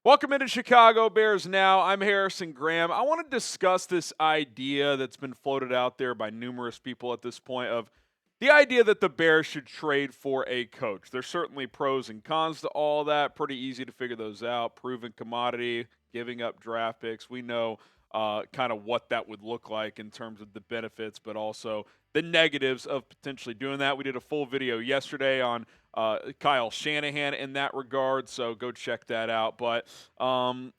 Welcome into Chicago Bears Now. I'm Harrison Graham. I want to discuss this idea that's been floated out there by numerous people at this point of the idea that the Bears should trade for a coach. There's certainly pros and cons to all that. Pretty easy to figure those out. Proven commodity, giving up draft picks. We know kind of what that would look like in terms of the benefits, but also the negatives of potentially doing that. We did a full video yesterday on Kyle Shanahan in that regard, so go check that out. But on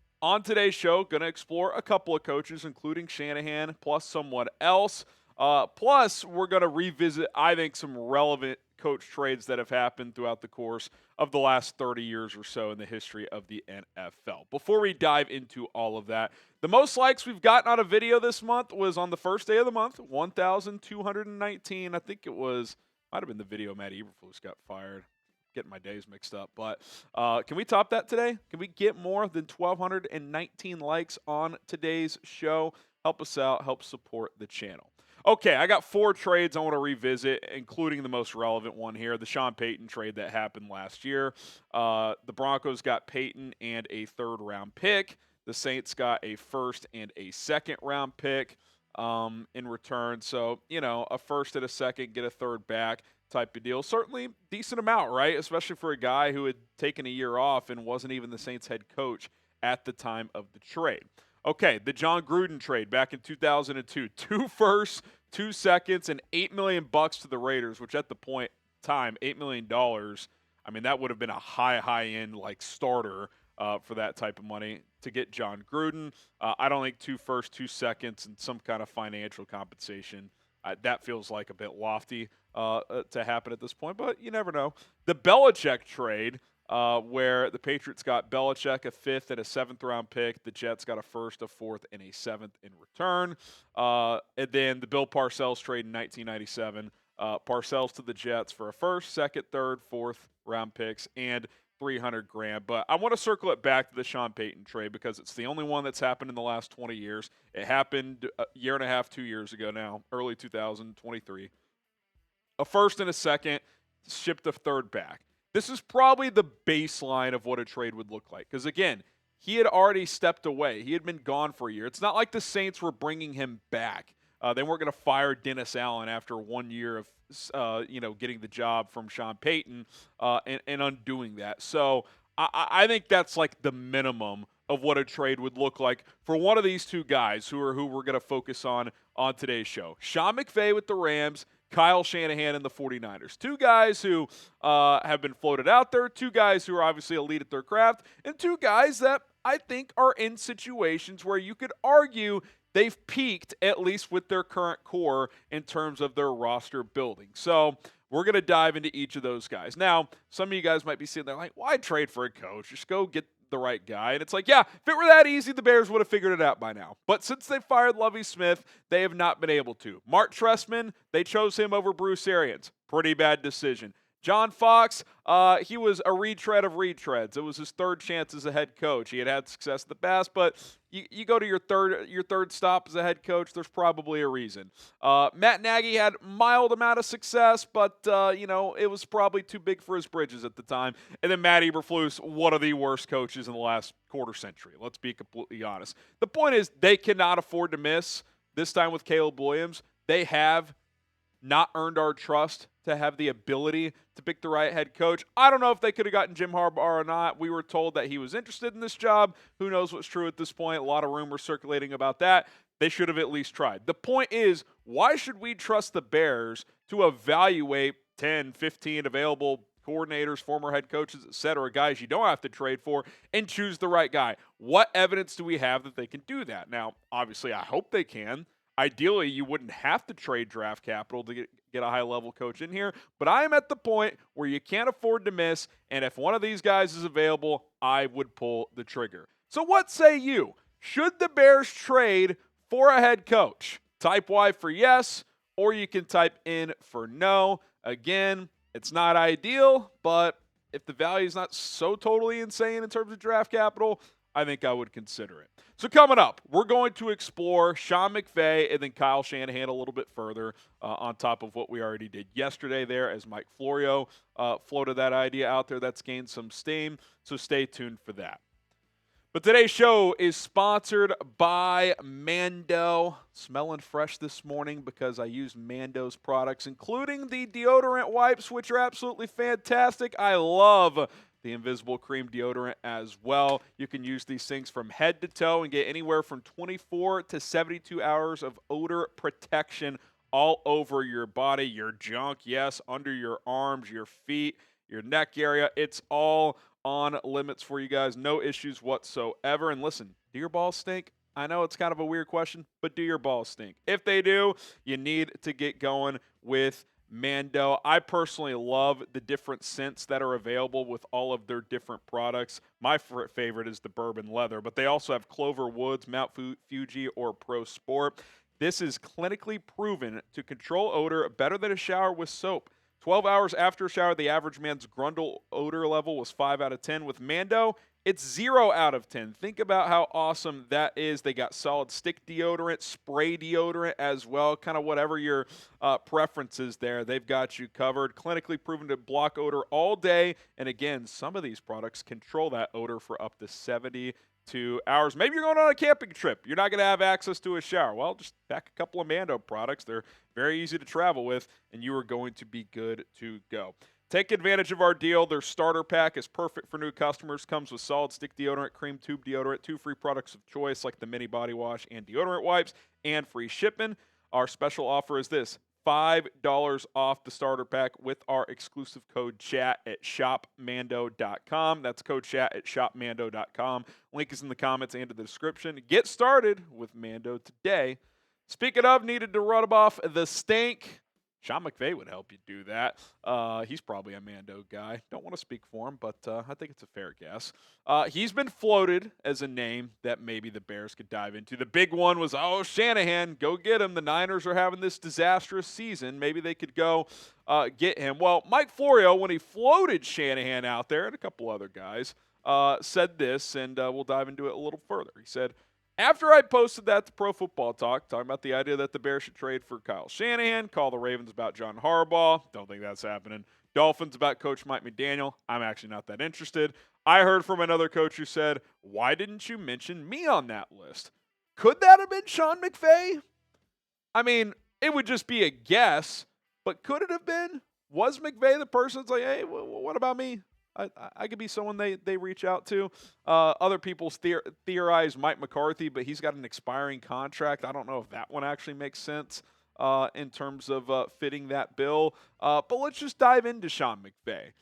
today's show, going to explore a couple of coaches, including Shanahan, plus someone else. Plus, we're going to revisit, I think, some relevant coach trades that have happened throughout the course of the last 30 years or so in the history of the NFL. Before we dive into all of that, the most likes we've gotten on a video this month was on the first day of the month, 1,219. I think it was, might have been the video Matt Eberflus got fired. Getting my days mixed up. But can we top that today? Can we get more than 1,219 likes on today's show? Help us out. Help support the channel. Okay, I got 4 trades I want to revisit, including the most relevant one here, the Sean Payton trade that happened last year. The Broncos got Payton and a 3rd-round pick. The Saints got a 1st and a 2nd-round pick in return. So, you know, a 1st and a 2nd, get a 3rd back type of deal. Certainly decent amount, right? Especially for a guy who had taken a year off and wasn't even the Saints head coach at the time of the trade. Okay, the John Gruden trade back in 2002. 2 firsts, 2 seconds, and $8 million to the Raiders, which at the point time, $8 million, I mean, that would have been a high-end like starter for that type of money to get John Gruden. I don't think 2 firsts, 2 seconds, and some kind of financial compensation, that feels like a bit lofty to happen at this point, but you never know. The Belichick trade, where the Patriots got Belichick a 5th and a 7th-round pick. The Jets got a 1st, a 4th, and a 7th in return. And then the Bill Parcells trade in 1997. Parcells to the Jets for a 1st, 2nd, 3rd, 4th-round picks, and $300,000. But I want to circle it back to the Sean Payton trade because it's the only one that's happened in the last 20 years. It happened a year and a half, 2 years ago now, early 2023. A 1st and a 2nd, shipped a 3rd back. This is probably the baseline of what a trade would look like. Because, again, he had already stepped away. He had been gone for a year. It's not like the Saints were bringing him back. They weren't going to fire Dennis Allen after 1 year of getting the job from Sean Payton and undoing that. So I think that's like the minimum of what a trade would look like for one of these 2 guys who we're going to focus on today's show. Sean McVay with the Rams, Kyle Shanahan and the 49ers. 2 guys who have been floated out there, 2 guys who are obviously elite at their craft, and 2 guys that I think are in situations where you could argue they've peaked, at least with their current core, in terms of their roster building. So we're going to dive into each of those guys. Now, some of you guys might be sitting there like, why trade for a coach? Just go get the right guy. And it's like, yeah, if it were that easy, the Bears would have figured it out by now. But since they fired Lovie Smith, they have not been able to. Mark Trestman, they chose him over Bruce Arians. Pretty bad decision. John Fox, he was a retread of retreads. It was his 3rd chance as a head coach. He had success in the past, but you go to your third stop as a head coach, there's probably a reason. Matt Nagy had mild amount of success, but it was probably too big for his bridges at the time. And then Matt Eberflus, one of the worst coaches in the last quarter century. Let's be completely honest. The point is they cannot afford to miss. This time with Caleb Williams, they have not earned our trust to have the ability to pick the right head coach. I don't know if they could have gotten Jim Harbaugh or not. We were told that he was interested in this job. Who knows what's true at this point? A lot of rumors circulating about that. They should have at least tried. The point is, why should we trust the Bears to evaluate 10, 15 available coordinators, former head coaches, etc., guys you don't have to trade for, and choose the right guy? What evidence do we have that they can do that? Now, obviously, I hope they can. Ideally, you wouldn't have to trade draft capital to get a high-level coach in here, but I am at the point where you can't afford to miss, and if one of these guys is available, I would pull the trigger. So what say you? Should the Bears trade for a head coach? Type Y for yes, or you can type in for no. Again, it's not ideal, but if the value is not so totally insane in terms of draft capital, I think I would consider it. So coming up, we're going to explore Sean McVay and then Kyle Shanahan a little bit further on top of what we already did yesterday there as Mike Florio floated that idea out there that's gained some steam. So stay tuned for that. But today's show is sponsored by Mando. Smelling fresh this morning because I used Mando's products, including the deodorant wipes, which are absolutely fantastic. I love the Invisible Cream deodorant as well. You can use these things from head to toe and get anywhere from 24 to 72 hours of odor protection all over your body, your junk, yes, under your arms, your feet, your neck area. It's all on limits for you guys. No issues whatsoever. And listen, do your balls stink? I know it's kind of a weird question, but do your balls stink? If they do, you need to get going with Mando. I personally love the different scents that are available with all of their different products. My favorite is the bourbon leather, but they also have Clover Woods, Mount Fuji, or Pro Sport. This is clinically proven to control odor better than a shower with soap. 12 hours after a shower, the average man's Grundle odor level was 5 out of 10. With Mando, it's 0 out of 10. Think about how awesome that is. They got solid stick deodorant, spray deodorant as well, kind of whatever your preference is there. They've got you covered. Clinically proven to block odor all day. And again, some of these products control that odor for up to 72 hours. Maybe you're going on a camping trip. You're not going to have access to a shower. Well, just pack a couple of Mando products. They're very easy to travel with, and you are going to be good to go. Take advantage of our deal. Their starter pack is perfect for new customers. Comes with solid stick deodorant, cream tube deodorant, 2 free products of choice like the mini body wash and deodorant wipes, and free shipping. Our special offer is this: $5 off the starter pack with our exclusive code chat at shopmando.com. That's code chat at shopmando.com. Link is in the comments and in the description. Get started with Mando today. Speaking of, needed to rub off the stink. Sean McVay would help you do that. He's probably a Mando guy. Don't want to speak for him, but I think it's a fair guess. He's been floated as a name that maybe the Bears could dive into. The big one was, Shanahan, go get him. The Niners are having this disastrous season. Maybe they could go get him. Well, Mike Florio, when he floated Shanahan out there and a couple other guys, said this, and we'll dive into it a little further. He said, after I posted that to Pro Football Talk, talking about the idea that the Bears should trade for Kyle Shanahan, call the Ravens about John Harbaugh, don't think that's happening. Dolphins about Coach Mike McDaniel, I'm actually not that interested. I heard from another coach who said, why didn't you mention me on that list? Could that have been Sean McVay? I mean, it would just be a guess, but could it have been? Was McVay the person that's like, hey, what about me? I could be someone they reach out to. Other people theorize Mike McCarthy, but he's got an expiring contract. I don't know if that one actually makes sense in terms of fitting that bill. But let's just dive into Sean McVay.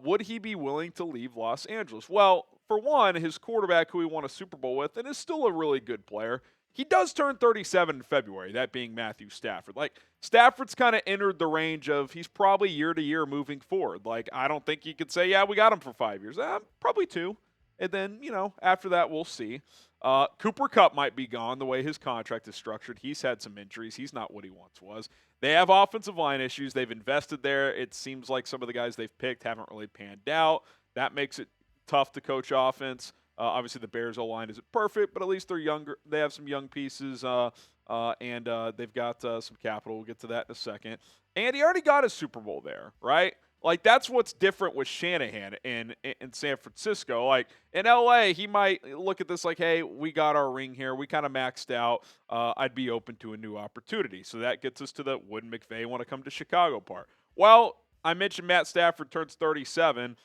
Would he be willing to leave Los Angeles? Well, for one, his quarterback who he won a Super Bowl with and is still a really good player, he does turn 37 in February, that being Matthew Stafford. Like, Stafford's kind of entered the range of he's probably year to year moving forward. Like, I don't think you could say, yeah, we got him for 5 years. Probably 2. And then, after that, we'll see. Cooper Kupp might be gone the way his contract is structured. He's had some injuries. He's not what he once was. They have offensive line issues. They've invested there. It seems like some of the guys they've picked haven't really panned out. That makes it tough to coach offense. Obviously, the Bears' O-line isn't perfect, but at least they're younger. They have some young pieces, and they've got some capital. We'll get to that in a second. And he already got his Super Bowl there, right? Like, that's what's different with Shanahan in San Francisco. Like, in L.A., he might look at this like, hey, we got our ring here. We kind of maxed out. I'd be open to a new opportunity. So that gets us to the would McVay want to come to Chicago part. Well, I mentioned Matt Stafford turns 37,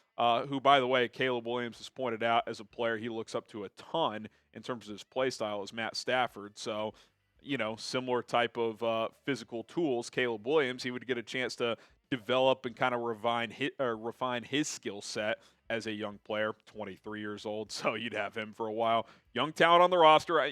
who, by the way, Caleb Williams has pointed out as a player he looks up to a ton in terms of his play style as Matt Stafford. So, similar type of physical tools, Caleb Williams, he would get a chance to develop and kind of refine his skill set as a young player, 23 years old, so you'd have him for a while. Young talent on the roster.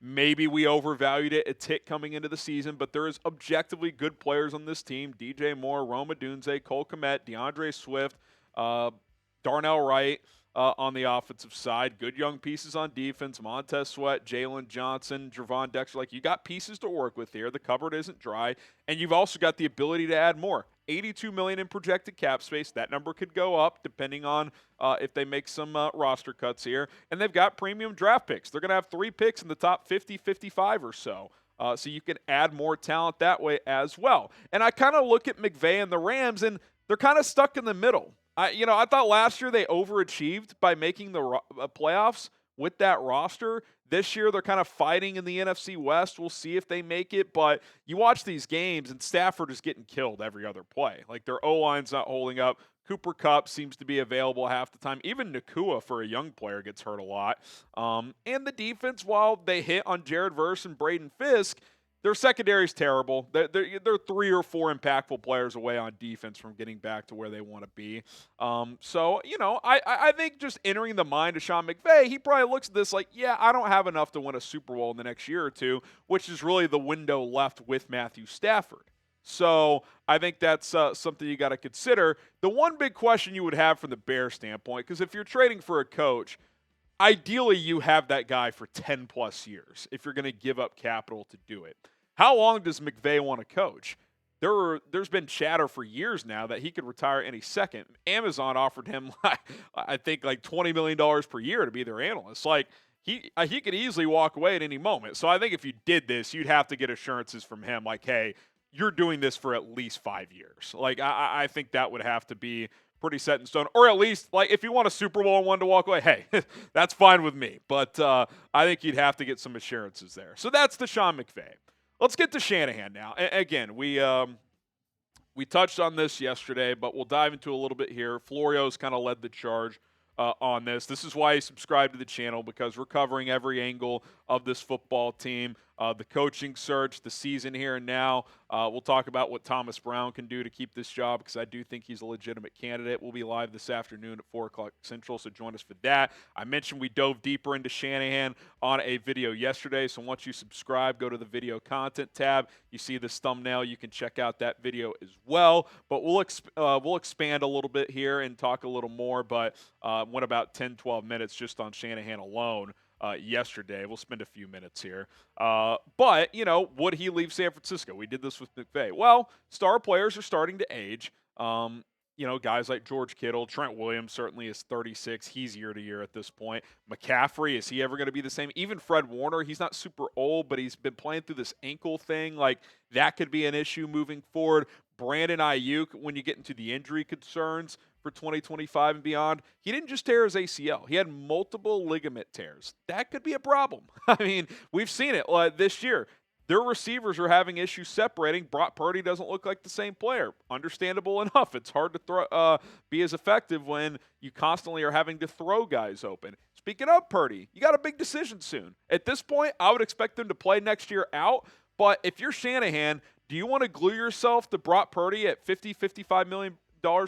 Maybe we overvalued it a tick coming into the season, but there is objectively good players on this team. DJ Moore, Rome Odunze, Cole Kmet, DeAndre Swift, Darnell Wright on the offensive side. Good young pieces on defense. Montez Sweat, Jalen Johnson, Javon Dexter. Like, you got pieces to work with here. The cupboard isn't dry. And you've also got the ability to add more. $82 million in projected cap space. That number could go up depending on if they make some roster cuts here. And they've got premium draft picks. They're going to have 3 picks in the top 50, 55 or so. So you can add more talent that way as well. And I kind of look at McVay and the Rams, and they're kind of stuck in the middle. I thought last year they overachieved by making the playoffs, with that roster. This year, they're kind of fighting in the NFC West. We'll see if they make it. But you watch these games, and Stafford is getting killed every other play. Like, their O-line's not holding up. Cooper Kupp seems to be available half the time. Even Nakua, for a young player, gets hurt a lot. And the defense, while they hit on Jared Verse and Braden Fisk, their secondary is terrible. They're 3 or 4 impactful players away on defense from getting back to where they want to be. So, I think just entering the mind of Sean McVay, he probably looks at this like, yeah, I don't have enough to win a Super Bowl in the next year or two, which is really the window left with Matthew Stafford. So I think that's something you got to consider. The one big question you would have from the Bears standpoint, because if you're trading for a coach, ideally you have that guy for 10-plus years if you're going to give up capital to do it. How long does McVay want to coach? There's been chatter for years now that he could retire any second. Amazon offered him, I think, like $20 million per year to be their analyst. Like, he could easily walk away at any moment. So I think if you did this, you'd have to get assurances from him like, hey, you're doing this for at least 5 years. Like, I think that would have to be pretty set in stone. Or at least, like, if you want a Super Bowl and wanted to walk away, hey, that's fine with me. But I think you'd have to get some assurances there. So that's the Sean McVay. Let's get to Shanahan now. Again, we touched on this yesterday, but we'll dive into a little bit here. Florio's kind of led the charge on this. This is why he subscribed to the channel, because we're covering every angle of this football team, the coaching search, the season here and now. We'll talk about what Thomas Brown can do to keep this job, because I do think he's a legitimate candidate. We'll be live this afternoon at 4 o'clock Central, so join us for that. I mentioned we dove deeper into Shanahan on a video yesterday, so once you subscribe, go to the video content tab. You see this thumbnail. You can check out that video as well. But we'll expand a little bit here and talk a little more, but went about 10, 12 minutes just on Shanahan alone. Yesterday. We'll spend a few minutes here. But, would he leave San Francisco? We did this with McVay. Well, star players are starting to age. Guys like George Kittle, Trent Williams certainly is 36. He's year to year at this point. McCaffrey, is he ever going to be the same? Even Fred Warner, he's not super old, but he's been playing through this ankle thing. Like, that could be an issue moving forward. Brandon Ayuk, when you get into the injury concerns for 2025 and beyond, he didn't just tear his ACL. He had multiple ligament tears. That could be a problem. I mean, we've seen it this year. Their receivers are having issues separating. Brock Purdy doesn't look like the same player. Understandable enough. It's hard to be as effective when you constantly are having to throw guys open. Speaking of Purdy, you got a big decision soon. At this point, I would expect them to play next year out. But if you're Shanahan, do you want to glue yourself to Brock Purdy at $55 million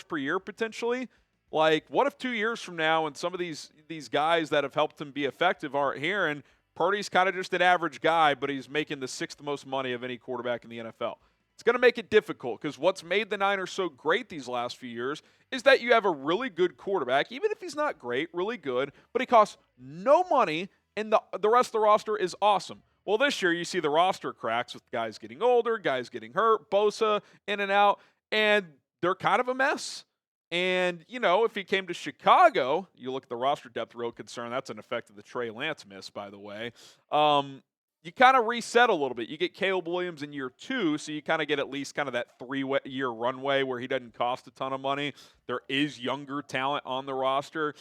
per year potentially? Like, what if 2 years from now, and some of these guys that have helped him be effective aren't here, and Purdy's kind of just an average guy, but he's making the 6th most money of any quarterback in the NFL? It's going to make it difficult, because what's made the Niners so great these last few years is that you have a really good quarterback, even if he's not great, really good, but he costs no money, and the rest of the roster is awesome. Well, this year you see the roster cracks with guys getting older, guys getting hurt, Bosa in and out, and they're kind of a mess. And, if he came to Chicago, you look at the roster depth, real concern. That's an effect of the Trey Lance miss, by the way. You kind of reset a little bit. You get Caleb Williams in year 2, so you kind of get at least kind of that 3-year runway where he doesn't cost a ton of money. There is younger talent on the roster.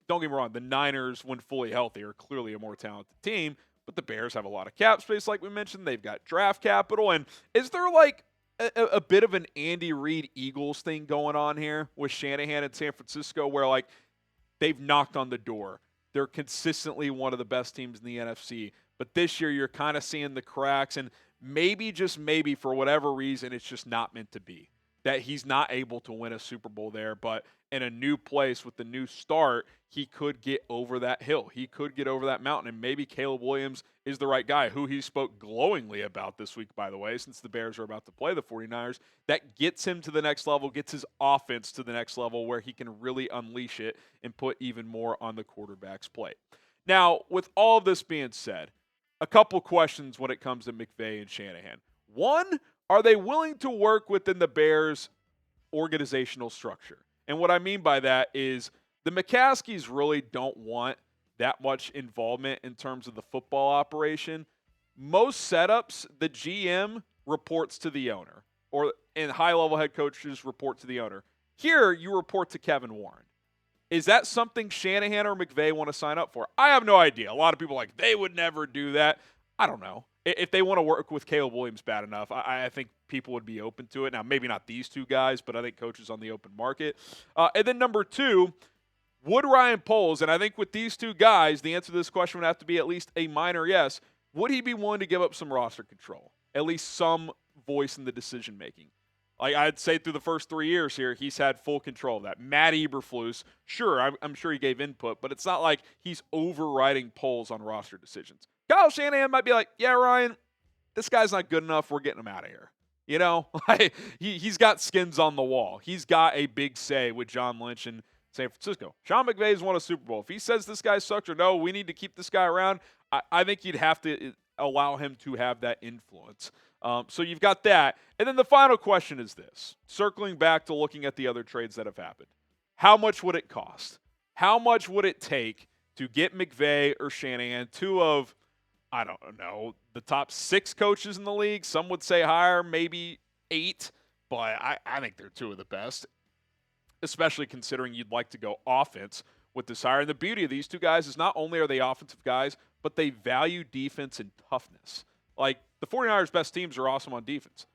Don't get me wrong, the Niners, when fully healthy, are clearly a more talented team, but the Bears have a lot of cap space, like we mentioned. They've got draft capital. And is there like a bit of an Andy Reid Eagles thing going on here with Shanahan in San Francisco, where like they've knocked on the door? They're consistently one of the best teams in the NFC. But this year you're kind of seeing the cracks, and maybe, just maybe, for whatever reason, it's just not meant to be. That he's not able to win a Super Bowl there, but in a new place with the new start, he could get over that hill. He could get over that mountain, and maybe Caleb Williams is the right guy, who he spoke glowingly about this week, by the way, since the Bears are about to play the 49ers. That gets him to the next level, gets his offense to the next level where he can really unleash it and put even more on the quarterback's plate. Now, with all of this being said, a couple questions when it comes to McVay and Shanahan. One, are they willing to work within the Bears' organizational structure? And what I mean by that is the McCaskies really don't want that much involvement in terms of the football operation. Most setups, the GM reports to the owner, and high-level head coaches report to the owner. Here, you report to Kevin Warren. Is that something Shanahan or McVay want to sign up for? I have no idea. A lot of people are like, they would never do that. I don't know. If they want to work with Caleb Williams bad enough, I think people would be open to it. Now, maybe not these two guys, but I think coaches on the open market. And then number two, would Ryan Poles, and I think with these two guys, the answer to this question would have to be at least a minor yes, would he be willing to give up some roster control? At least some voice in the decision-making. Like I'd say through the first 3 years here, he's had full control of that. Matt Eberflus, sure, I'm sure he gave input, but it's not like he's overriding polls on roster decisions. Kyle Shanahan might be like, yeah, Ryan, this guy's not good enough. We're getting him out of here. You know, he's got skins on the wall. He's got a big say with John Lynch in San Francisco. Sean McVay's won a Super Bowl. If he says this guy sucks or no, we need to keep this guy around, I think you'd have to allow him to have that influence. So you've got that. And then the final question is this, circling back to looking at the other trades that have happened. How much would it cost? How much would it take to get McVay or Shanahan, two of, I don't know, the top 6 coaches in the league? Some would say higher, maybe 8, but I think they're 2 of the best, especially considering you'd like to go offense with this hire. And the beauty of these two guys is not only are they offensive guys, but they value defense and toughness. Like, the 49ers' best teams are awesome on defense.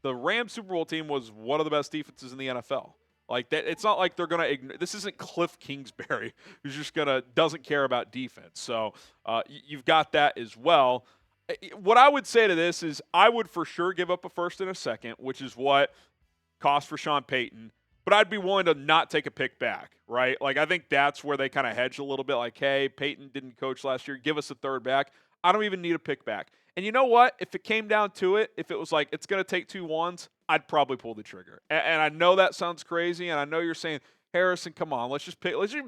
The Rams Super Bowl team was one of the best defenses in the NFL. Like, that, it's not like they're going to ignore. This isn't Cliff Kingsbury, who's just doesn't care about defense. So you've got that as well. What I would say to this is I would for sure give up a first and a second, which is what cost for Sean Payton. But I'd be willing to not take a pick back, right? Like, I think that's where they kind of hedge a little bit. Like, hey, Payton didn't coach last year. Give us a third back. I don't even need a pick back. And you know what? If it came down to it, if it was like it's going to take 2 ones, I'd probably pull the trigger. And I know that sounds crazy, and I know you're saying, Harrison, come on, let's just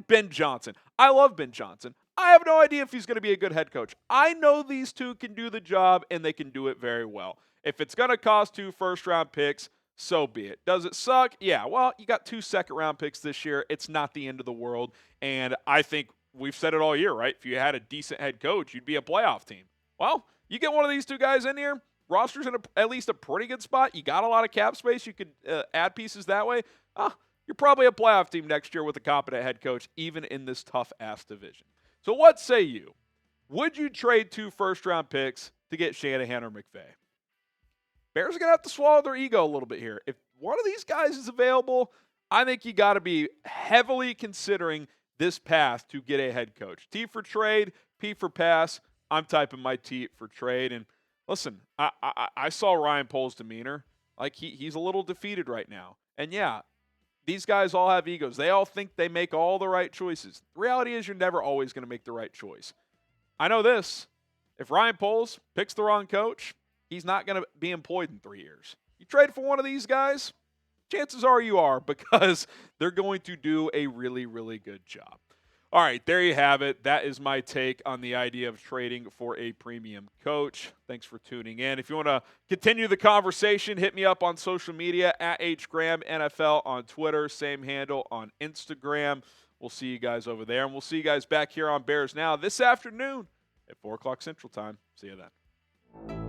Ben Johnson. I love Ben Johnson. I have no idea if he's going to be a good head coach. I know these two can do the job, and they can do it very well. If it's going to cost 2 first-round picks, so be it. Does it suck? Yeah, well, you got 2 second-round picks this year. It's not the end of the world, and I think we've said it all year, right? If you had a decent head coach, you'd be a playoff team. Well, you get one of these two guys in here, roster's in at least a pretty good spot. You got a lot of cap space. You could add pieces that way. You're probably a playoff team next year with a competent head coach, even in this tough-ass division. So what say you? Would you trade 2 first-round picks to get Shanahan or McVay? Bears are going to have to swallow their ego a little bit here. If one of these guys is available, I think you got to be heavily considering this path to get a head coach. T for trade, P for pass. I'm typing my T for trade. And listen, I saw Ryan Poles' demeanor. Like, he's a little defeated right now. And yeah, these guys all have egos. They all think they make all the right choices. The reality is you're never always going to make the right choice. I know this. If Ryan Poles picks the wrong coach, he's not going to be employed in 3 years. You trade for one of these guys, chances are you are, because they're going to do a really, really good job. All right, there you have it. That is my take on the idea of trading for a premium coach. Thanks for tuning in. If you want to continue the conversation, hit me up on social media at HGrahamNFL on Twitter, same handle on Instagram. We'll see you guys over there, and we'll see you guys back here on Bears Now this afternoon at 4 o'clock Central Time. See you then.